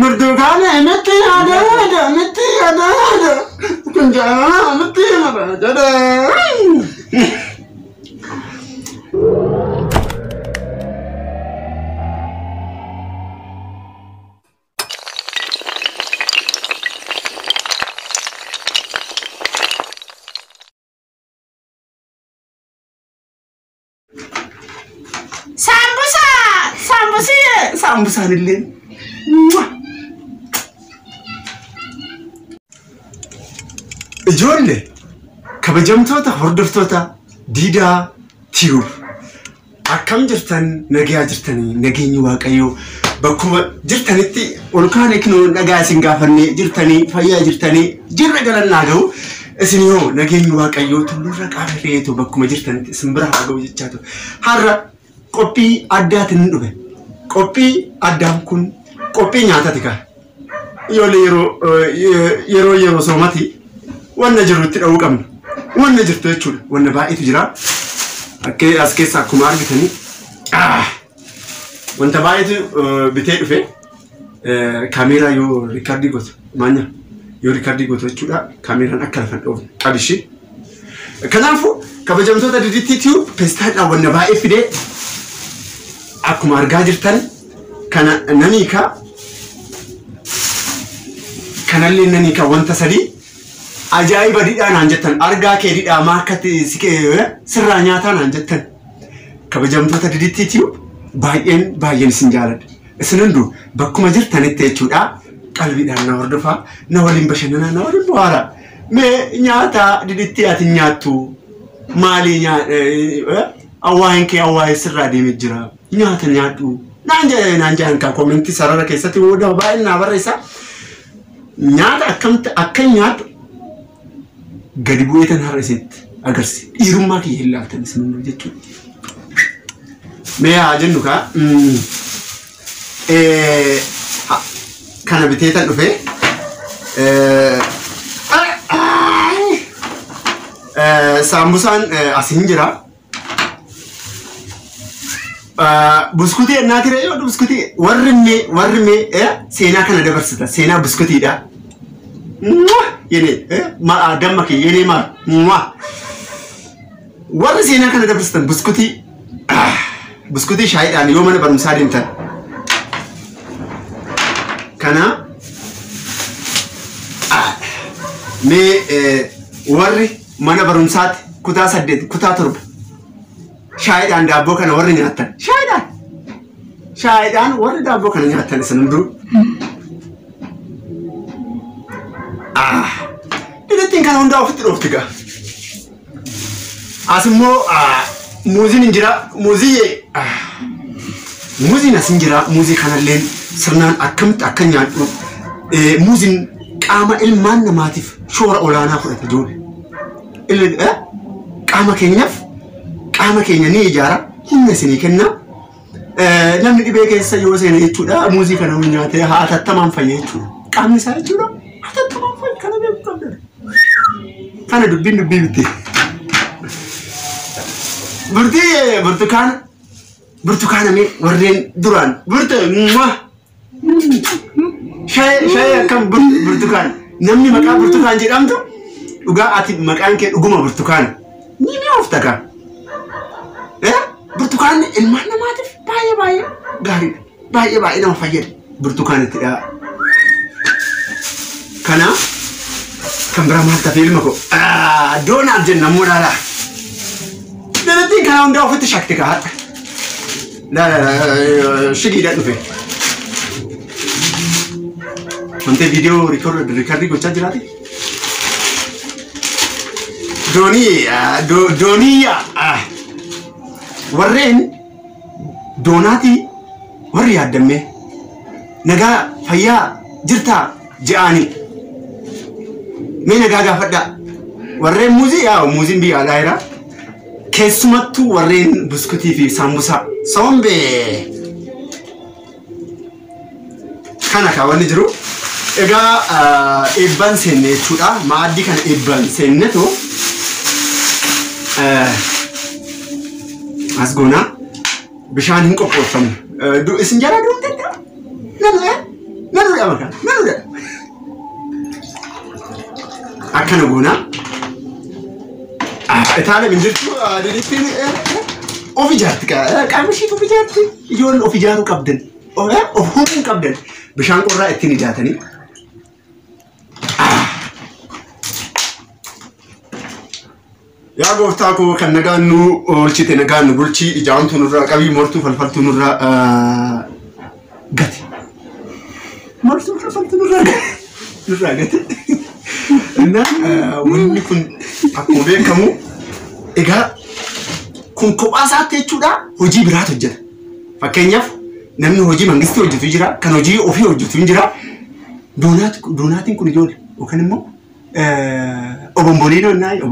Murdukaan miti ada, miti ada. Kunjana miti ada. Sambusa nilin. Ijoollee kabajamtoota hordoftoota Diidaa Tiyuub akkam jirtan nagaa jirtanii nageenyi waaqayyoo bakkuma jirtanitti olkaan eknoo nagaa isin gaafannee jirtanii fayyaa jirtanii jirra galannaa ga'u isin yoo nageenyi waaqayyoo tullurra qaafeetu bakkuma jirtanitti isin bira haa ga'u jechaatu har'a qophii addaatiin dhufe qophii addaan kun qophii nyaataati ka yeroo soomati wanna jirutti dha'uu qabna wanna jirtu jechuudha wanna baay'eetu jira as keessa akkuma argitanii wanta baay'eetu bitee dhufe kaameeraa yoo riikaardii gootu maanya yoo riikaardii gootu jechuudha kaameeraan akka lafan dhoofu qabishi kanaafuu kabajamtoota Diidaa Tiyuub peestaadhaan wanna baay'ee fidee akkuma argaa jirtan kana naniika kanallee naniika wanta sadii ajaa'iba didhaan anjettan argaa kee didhaa maakkatti sirraa nyaataan anjettan kabajamtoota Diidaa Tiyuub baay'een isin jaaladha isin hunduu bakkuma jirtanitti jechuudha qalbiidhaan na hordofaa na waliin bashannanaa na waliin bohaara mee nyaata Diidaa ati nyaattu maalii awwaan kee awwaa sirraa deemee jira nyaata nyaadhu naan jedhan ka komentii sarara keessatti wada baay'een na barreessa nyaata akka nyaadhu gadi bu'eetan har'isetti agarsi dhiirummaa kiyya hin laaltan isin jechuudha mee haa jennu ka kana biteetan dhufe saambusaan asin jira buskutii ennaa tire yoo buskutii warri mee seenaa kana dabarsita seenaa buskutiidha yene damma ke yene ma warri seenaa kana dabarsitan buskutii shaayiidhaan yoo mana barumsaa deemtan kana mee warri mana barumsaatti kutaa 8 kutaa 7 shaayiidhaan daabboo kana warri nyaattan shaayiidhaan warri daabboo kana nyaattan isin hunduu Didattiin kana hundaa ofitti dhoofti gaa as immoo muuziin hin jira muuziin as hin jira muuzii kanalleen sirnaan akkamitti akka nyaadhu muuziin qaama ilmaan namaatiif shoora olaanaa fudhata ijoollee qaama keenya ni ijaara humna isinii kenna namni dhibee keessa yoo seene jechuudha muuzii kana nyaatee haa atattamaan fayya jechuudha qaamni isaa jechuudha atattamaan fayya kana beeku qabda kana dubbiin bitti burtukaana mee warreen duraan shayii akkam burtukaana namni maqaa burtukaan jedhamtu dhugaa ati maqaan kee dhuguma burtukaana ni oofta kaa burtukaanni ilmaan namaatiif baay'ee gaariidha baay'ee nama fayyada burtukaanittidha kana kan biraa maal tafe ilma ko doonaaf jenna muudhaadha Didattiin kana hundaa ofitti shakti kaa shigiidhaan dhufe wanta viidiyoo riikaardii gochaa jiraati dooniyyaa warreen doonaatii warri yaaddamme nagaa fayyaa jirtaa je'aanii mee nagaa gaafadhaa warreen muuziin biyya alaa jira keessumattuu warreen buskutii fi saambusaa sombee kana kaawwanni jiru egaa eebbaan seenne jechuudha maaddii kana eebbaan seennetu asgona bishaan hin qopheeffamu isin jala du'uu danda'a nama Nanu da maka. Nanu da. Akkana goona. Itaala minjirtu dilitiin of ijaarti qaamishii of ijaarti. Ijoollee of ijaaruu qabdan. Of humna qabdan. Bishaan qorraa ittiin ijaatanii. Yaa gooftaa koo kan nagaan nu oolchite nagaan nu bulchi ijaantu nurraa qabii mortuu falfaltuu nurraa gati. Mortuu falfaltuu nurraa gati. Wanni kun akkuma beekamu egaa kun kophaa isaatti jechuudha hojii biraatu hojjeta. Fakkeenyaaf namni hojii mangistii hojjetu jira kan hojii ofii hojjetu jira. Doonaatiin kun ijoollee yookaan immoo Obombolino nayi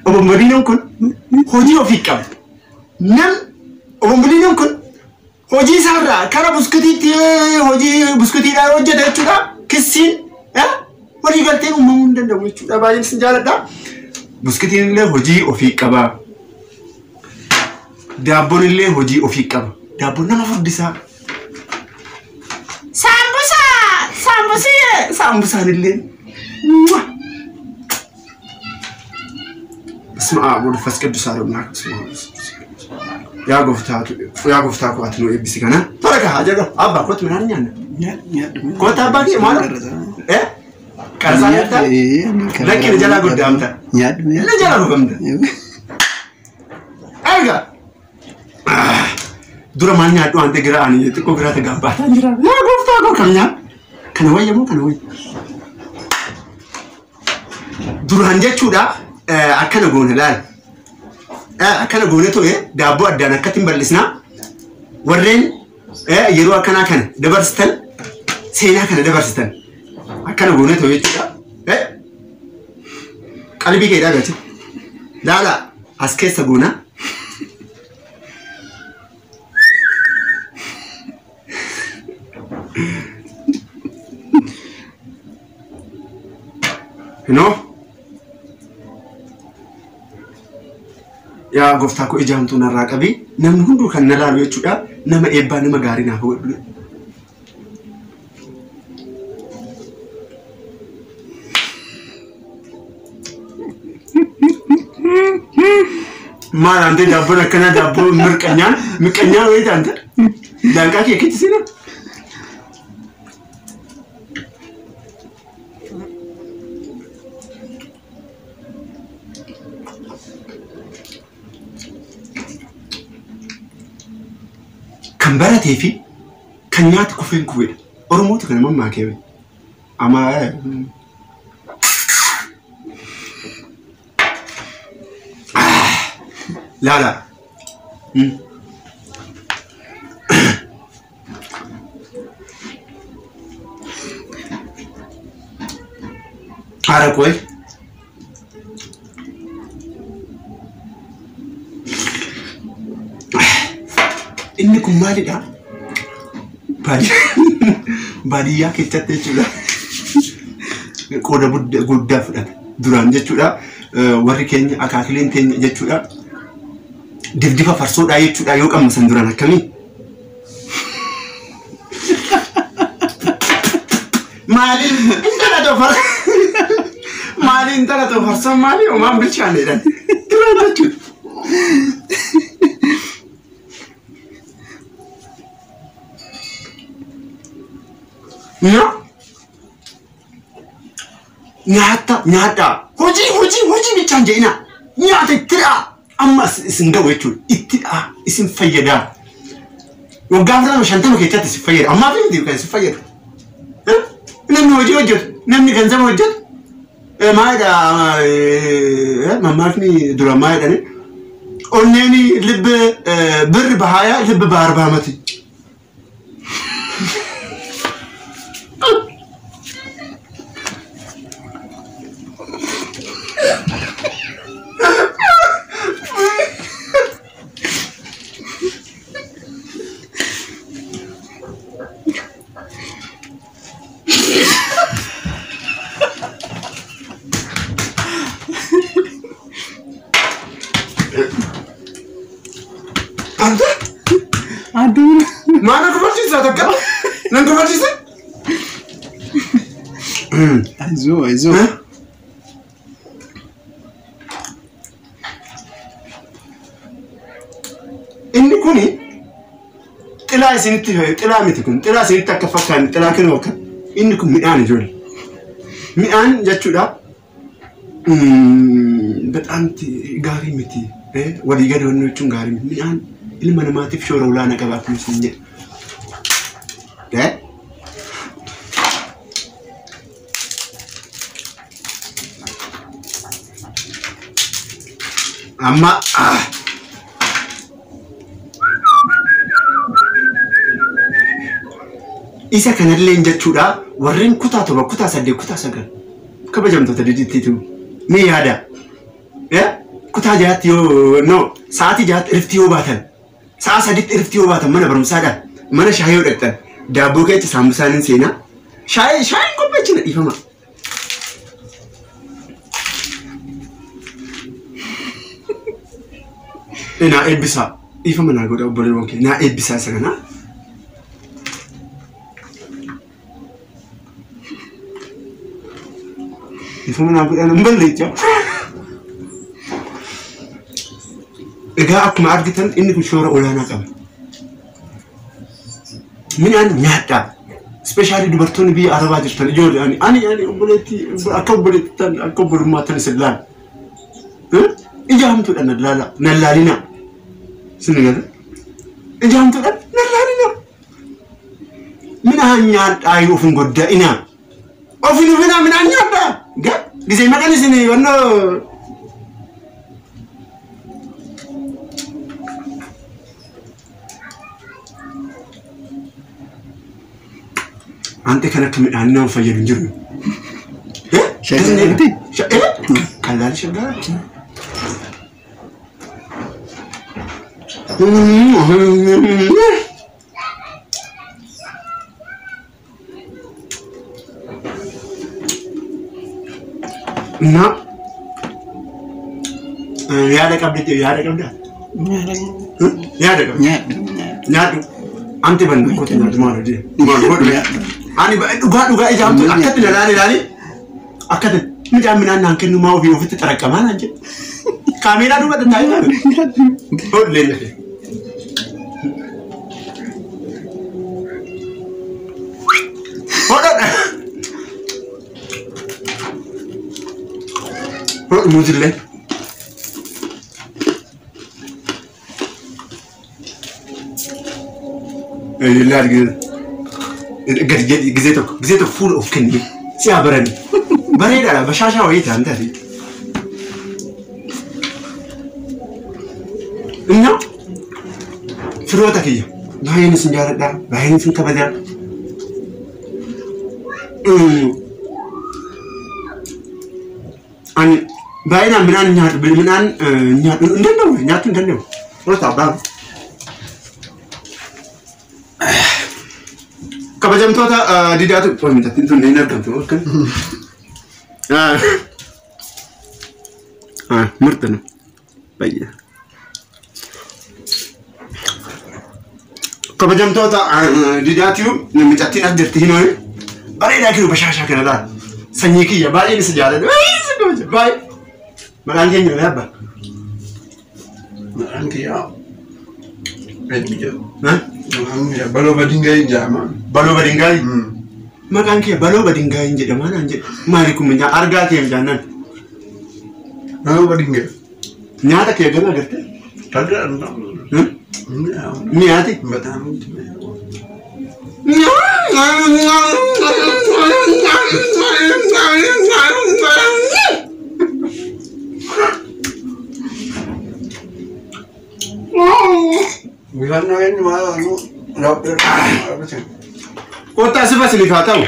Obombolino kun hojii ofii qaba. Nam Obombolino kun hojii isaarraa karaa buskuutiitti hojii buskuutiidhaan hojjeta jechuudha. Kissiin walii galteen uumamuu hin danda'u jechuudha. Baay'een sin jaalladha. Buskuutiin illee hojii ofii qaba. Daabboon illee hojii ofii qaba. Daabboon nama furdisaa. Sambusaan illee. Ismaa walfas qiddusaa dhabnaa yaa gooftaa koo ati nu eebbisi kana. Tola haa jedhu abbaa kootu midhaan nyaanna. Koota abbaa kee maal? Qarsaa nyaata? Lakkina jalaa guddaamta. Inni jalaa dhufamta. Erga dura maal nyaadhu waan ta'e giraa ani xiqqoo giraa ta'e gaabbaataa jira. Yaa gooftaa koo kan nyaadhu. Kana wayya moo kana wayya? Duraan jechuudha akkana goone laal. Akkana goone ta'e daabboo addaan akkatti hin bal'isnaa. Warreen yeroo akkanaa kana dabarsitan seenaa kana dabarsitan akkana goone ta'e jechuudha. Qalbii kee dhaabate. Laala as keessa goona. No? Yaa gooftaa koo ijaamtuu narraa qabii namni hunduu kan na laalu jechuudha. Nama eebbaa nama gaarii naaf godhu. Maal ante daabboon akkana daabboo mirqanyaan wayii taante daanqaa kee keessa seenaa. Kan baratee fi kan nyaata kufeen kufedha. Oromootu kan mammaa keewwe. Ama laala. Haara koy. Inni kun maalidha? Baadiyyaa keessatti jechuudha. Qooda guddaa fudhata. Duraan jechuudha warri keenya akaakileen keenya jechuudha. Dibdiba farsoodhaa jechuudha yoo qabnu san duraan akkamii? Maaliin intala too farsoon maali? Omaan bilchaanedhaan. Duraan jechuudha. Nyaata hojii bichaan jeena nyaata ittidha amma isin ga'u jechuudha ittidha isin fayyada waggaa 50 keessatti isin fayyada ammaa fi miti kan isin fayyada namni hojii hojjetu namni ganzama hojjetu maalidha mammaakni dura maalidhani onneeni libbi birri bahaayaa libbi bahar bahamati. Aduh. Aizu. Inni kuni xilaa isinitti xilaa miti kun xilaa isinitti akka fakkaan xilaa kennu akka inni kun midhaan ijoollee. Midhaan jechuudha. Bexaan gaarii miti. Walii gadi wanni jechuun gaarii miti. Midhaan ilma namaatiif shoora olaanaa qabaatu isin jedhe. Amma isa kanallee jechuudha warreen kutaa torba kutaa 8 kutaa 9 kabajamtoota didittiitu ni yaada kutaa 6 yoo no sa'aatii 6 irftii yoo baatan sa'a 3 irftii yoo baatan mana barumsaadhaan mana shaayii yoo dhaqxan daabboo keessa saambusaan seenaa shaayii qopheechina dhiifama. Naa eebbisaa dhiifama naa godha obboleewwan kee naa eebbisaa isa kanaa. Ifuma naa godhan hin balleechaa. Egaa akkuma argitan inni kun shoora olaanaa qaba. Midhaan nyaadhaa. Ispeeshaalii dubartoonni biyya Arabaa jirtan ijoollee ani obboleettii akka obboleettii akka obbolummaattan isin laala. Ijaamtuudhaan nallaalina. Sinigala. Ijaamtuudhaan nallaalina. Midhaan nyaadhaa yoo ofin godda'ina. Ofin midhaan nyaadhaa. Gisee maqaan isin wannoo ante kana akka midhaan nama fayyadu hin jiru. Shaggaaratti? Qallaali shaggaara. Na yaada qabdi yaada qabda. Yaada qabdi. Nyaadhu. Ante ban kooti nyaadhu maal hojii? Maal godhu? Ani dhugaa ijaamtu akkatti ilaali akkatti midhaan naan kennu maa ofii ofitti xaraqqamaa naan jedhu. Kaameeraa duubatti taa'ee maal? Hodlee nafe. Hodhodha. Hodhu muuzillee. Ilaali gadi gisee tokko fuula of kennee si haa barani. Bareedaadha bashaashaa wayii ta'an taate. Inna firoota kiyya baay'een isin jaaladha baay'een isin kabajaa. Ani baay'inaan midhaan nyaadhu hin danda'u nyaachuu hin danda'u. Firoota abbaan. Kabajamtoota didaatu qoomitatiin tun hin argamtu akka. Murtana baay'ee. Kabajamtoota didaatiu namichattiin as jirti hin ooyi. Bareedaa kiru bashaashaa kana laala. Sanyii kiyya baay'een isa jaalladha. Baay'ee. Maqaan keenya yaabba. Maqaan kiyyaa. Baloo badingaayii jedhama. Baloo badingaayii? Maqaan kee baloo badingaayii jedhama naan jedhu. Maali kun argaa kee jaannan? Baloo badingaayii. Nyaata kee gana agartee? Miyaati? Kota siapa sih lihat tahu?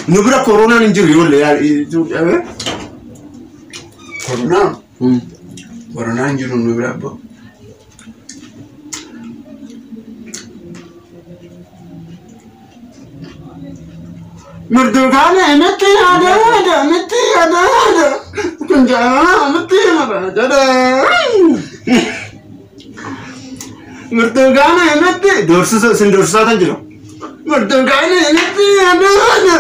Nubra corona ninjur yo le itu apa? Corona ninjur nubra apa? Merdukane mati ada kunjana mati ada Merdukane mati dorsa tan jiro Burtukaana miti adaana.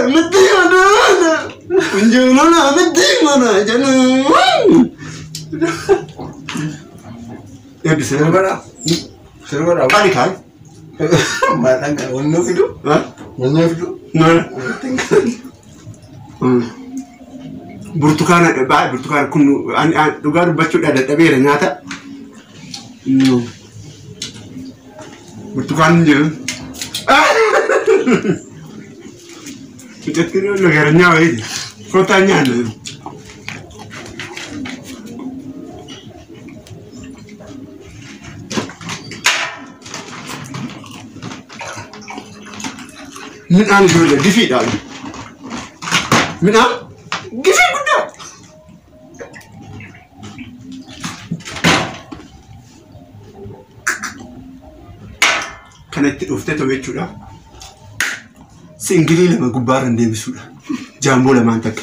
Kunjulana miti mana jana. Ya bisa. Serba Kali kali. Mana kan ono video? Ono video? Mana? Burtukaana kun dhugaa dubbachuudha dadhabeera nyaata. Burtukaan jiru. Bitattiin nagaranyaa wayiiti. Kootaa nyaanna. Midhaan ijoollee difiidhaan. Midhaan gifii guddaa. Kana itti dhuftee ta'u jechuudha. Singilii lama gubbaarra deebisuudha. Jaamboo lamaan takka.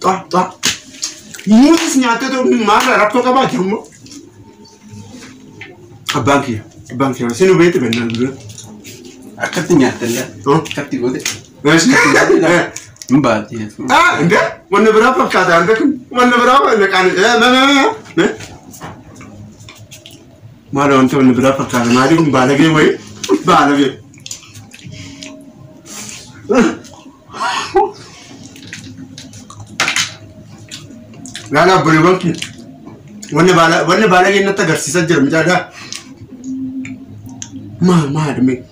Xaa. Muutis nyaattee ta'u maal rakkoo qabaa jirummoo. Abbaan kiyya. Sinu beekte bennaan dura. Akkatti nyaattalla. Akkatti goote. Mbaati. Inde wanna biraa fakkaata ande kun wanna biraa naqaan maal wanti wanna biraa fakkaata maali kun baalagee wayi baalagee. Gaala buluuwwan kun wanna baalagee natti agarsiisaa jira miidhagaa. Maal mee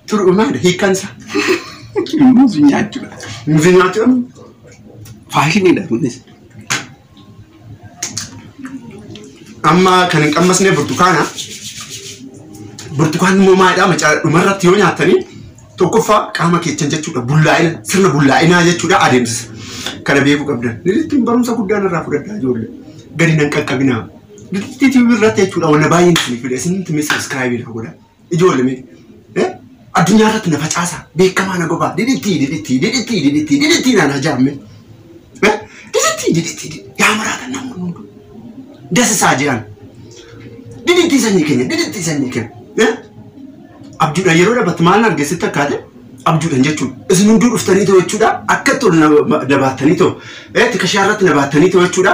turu maal hiikansa. Muuzi nyaachuudha. Muuzi nyaachuudha. Faashiniidha kunis. Amma kan hin qammasne burtukaana. Burtukaan immoo maalidhaa macaa dhumarratti yoo nyaatanii tokkoffaa qaama keechan jechuudha. Bullaa'ina sirna bullaa'inaa jechuudha adeemsisa. Kana beekuu qabdan. Lilittiin barumsa guddaan irraa fudhadhaa ijoollee. Gadi nan qaqqabinaa. Lilittii TV irratti jechuudha wanna baay'een isinii fide isin timee sabiskiraayibii godha. Ijoollee mee. Addunyaa irratti na facaasaa beekamaa na gobaa didittii naan ajaa'imme didittii yaa maraatan namoonni hundu dasisaa jiran didittii sanyii keenya abjuudhaan yeroo dhaabatti maal argeessitti akkaate abjuudhaan jechuudha isin hunduu dhuftanii ta'u jechuudha akka tolu na dabaattanii ta'u tikashaa irratti na baattanii ta'u jechuudha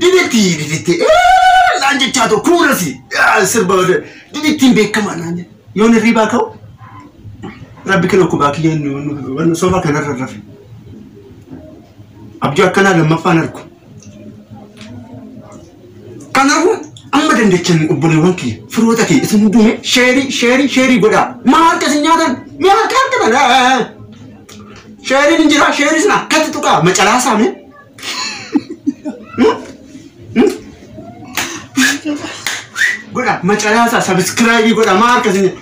didittii laan jechaa ta'u kuurasi sirba didittiin beekamaa naan yoon hirriibaa ka'u. Rabbi kena kubaa kiyyeen sofa kanarra rafe. Abjuu akkanaa lammaffaan argu. Kanaafuu amma dandechan obboleewwan kiyya firoota kiyya isin hundume sheerii godhaa. Maal akkasii nyaatan mi'a akka argaman. Sheeriin hin jira sheerii sana akkatti tuqaa macalaasaa mee. Godhaa macalaasaa sabiskiraayibii godhaa maal akkasii.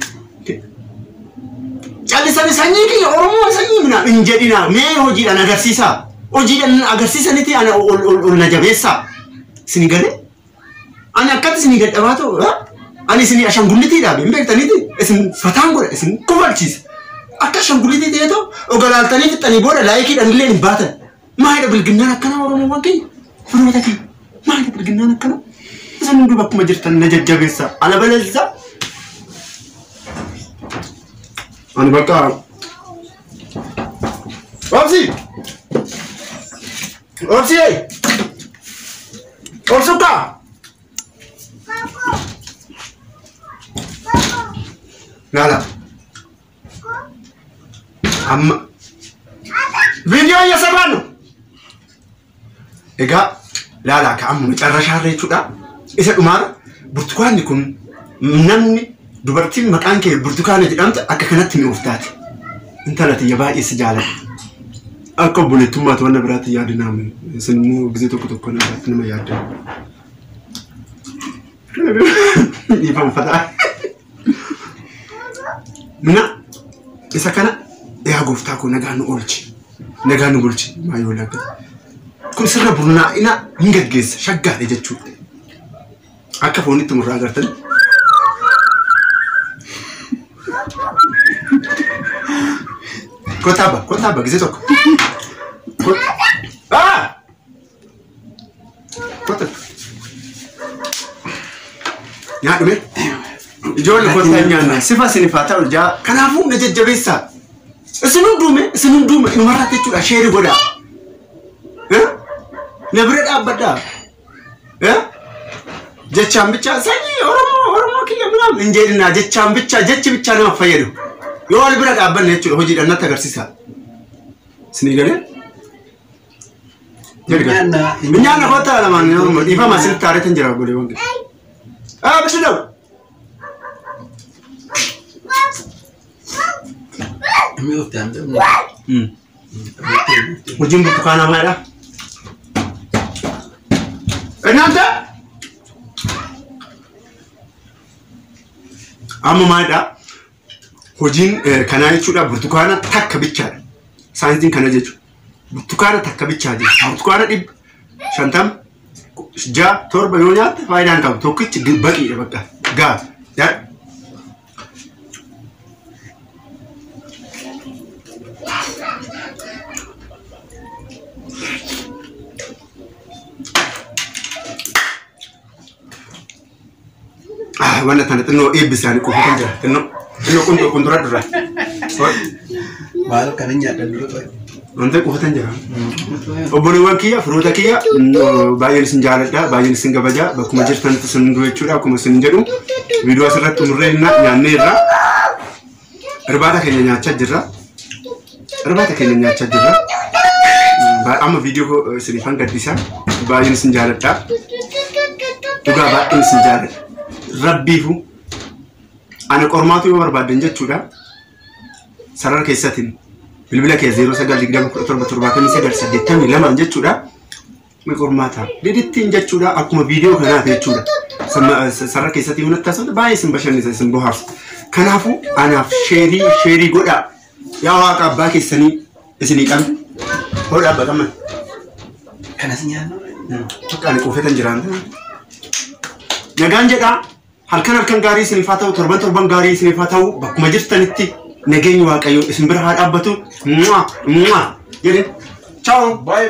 Callisanii sanyii kiyya Oromoo sanyii mina hin jedhina mee hojiidhaan agarsiisaa. Hojiidhaan agarsiisaniiti ana ol na jabeessaa. Isin galee? Ani akkatti isin gadhabaa ta'u ani isin ashaangulliitiidhaaf hin beektaniiti isin fataan godha isin kofalchiisa. Akka ashaangulliitii ta'ee ta'u ogolaaltanii fixanii booda laayikiidhaan illee hin baatan. Maalidha bilginnaan akkana Oromoowwan kiyya? Firoota kiyya. Maalidha bilginnaan akkana? Isin hunduu bakkuma jirtan na jajjabeessaa. Ana baleessisaa. Ani bakka Opsi Opsuka Nala Amma Video ya sabanu Ega Lala ka amma carrashaarra jechuudha isa dhumaara burtukaanni kun namni dubartiin maqaan kee burtukaana jedhamte akka kanatti ni uftaate. Intala tiyya baay'ee si jaalladha. Akka obboleettummaatti wanna biraatti yaadinaamu isin immoo gisee tokko nama yaadda. Dhiifama fataa. Mina isa kana yaa gooftaa koo nagaan nu oolchi. Nagaan nu bulchi maayoo laga. Kun sirna burnaa ina hin gaggeessa shaggaadha jechuudha. Akka foonitti murraa agartan. Kotaba, gisee tokko. Kotaba. Nyaadhume. Ijoollee kottaa nyaanna. Sifa sinifaa ta'u jaa. Kanaafuu na jajjabeessaa. Isin hundume inumarratti jechuudha sheeri godha. Na bira dhaabbadhaa. Jechaan bicha sanyii Oromoo kiyya biraa hin jedhinaa jechaan bicha jechi bicha nama fayyadu. Yoo wal bira dhaabbanne jechuudha hojiidhaan natti agarsiisa. Isinii galee? Minyaana kota lamaan Oromoo dhiifa masin taariitiin jira goleewwan gadi. Bisu dhawu. Hojiin burtukaanaa maalidha? እናንተ amma maalidha? Hojiin kanaa jechuudha burtukaana takka bichaadha. Saayinsiin kana jechuudha. Burtukaana takka bichaadha. Burtukaana 50 7 yoo nyaatte faayidaan qabu. Tokkichi baqiidha bakka. Gaa. Wanna tanda tinno ebbisani ko hotan jira tinno kundura dura Baal kan nyaata dura to wanta ko hotan jira obboleewwan wankiya fruuta kiya baay'een isin jaaladha baay'een isin gabaja bakkuma jirtan isin duwechuudha akkuma isin jedhu viidiyoo asirratti umurreenna nyaanne irra irbaata keenya nyaachaa jirra amma viidiyoo isin fan gaddisa baay'een isin jaaladha dhugaa baay'een isin jaaladha Rabbiifu ana qormaatu yoo barbaadan jechuudha sarara keessatiin bilbila kee 09201779 jechuudha me qormaata didittiin jechuudha akkuma viidiyoo kanaaf jechuudha sarara keessatiin hunatti taasisa baay'ee isin bashannisa isin bohaarsu kanaafu anaaf sheerii godha yaa waaqa abbaa keessanii isinii qabu hodha abbataman kanas nyaanna tokkaan qofetan jiraanta nagaan jedha halkan gaarii isinif haa ta'u torban gaarii isinif haa ta'u bakkuma jirtanitti nageenyi waaqayyo isin bira haa dhaabbatu jedhin ciao bye